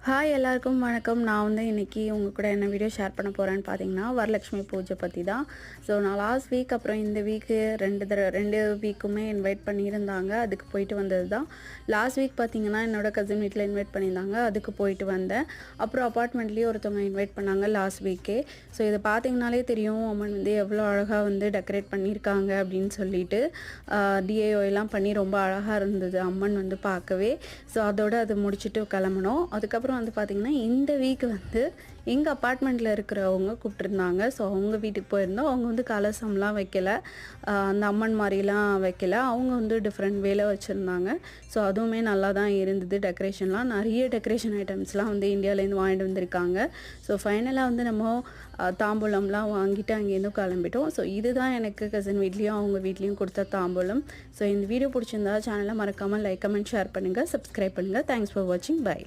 Hi எல்லாருக்கும் வணக்கம். நான் வந்து இன்றைக்கி உங்கள் கூட என்ன வீடியோ ஷேர் பண்ண போகிறேன்னு பார்த்தீங்கன்னா, வரலட்சுமி பூஜை பற்றி தான். ஸோ நான் லாஸ்ட் வீக் அப்புறம் இந்த வீக்கு ரெண்டு வீக்குமே இன்வைட் பண்ணியிருந்தாங்க. அதுக்கு போயிட்டு வந்தது தான். லாஸ்ட் வீக் பார்த்திங்கன்னா என்னோடய கசின் வீட்டில் இன்வைட் பண்ணியிருந்தாங்க. அதுக்கு போயிட்டு வந்தேன். அப்புறம் அப்பார்ட்மெண்ட்லேயும் ஒருத்தவங்க இன்வைட் பண்ணாங்க லாஸ்ட் வீக்கே. ஸோ இதை பார்த்திங்கனாலே தெரியும் அம்மன் வந்து எவ்வளோ அழகாக வந்து டெக்கரேட் பண்ணியிருக்காங்க அப்படின்னு சொல்லிட்டு டிஏஓ எல்லாம் பண்ணி ரொம்ப அழகாக இருந்தது அம்மன் வந்து பார்க்கவே. ஸோ அதோடு அது முடிச்சுட்டு கிளம்பணும். அதுக்கப்புறம் வந்து பார்த்திங்கன்னா இந்த வீக் வந்து எங்கள் அப்பார்ட்மெண்ட்டில் இருக்கிறவங்க கூப்பிட்ருந்தாங்க. ஸோ அவங்க வீட்டுக்கு போயிருந்தோம். அவங்க வந்து கலசம்லாம் வைக்கலை, அந்த அம்மன் மாதிரிலாம் வைக்கலை. அவங்க வந்து டிஃப்ரெண்ட் வேலை வச்சுருந்தாங்க. ஸோ அதுவுமே நல்லா தான் இருந்தது. டெக்கரேஷன்லாம் நிறைய டெக்கரேஷன் ஐட்டம்ஸ்லாம் வந்து இந்தியாவிலேருந்து வாங்கிட்டு வந்திருக்காங்க. ஸோ ஃபைனலாக வந்து நம்ம தாம்பூலம்லாம் வாங்கிட்டு அங்கேருந்து கிளம்பிட்டோம். ஸோ இதுதான் எனக்கு கசின் வீட்லேயும் அவங்க வீட்லேயும் கொடுத்த தாம்பூலம். ஸோ இந்த வீடியோ பிடிச்சிருந்தா சேனலை மறக்காமல் லைக், கமெண்ட், ஷேர் பண்ணுங்கள், சப்ஸ்கிரைப் பண்ணுங்கள். தேங்க்ஸ் ஃபார் வாட்சிங். பை.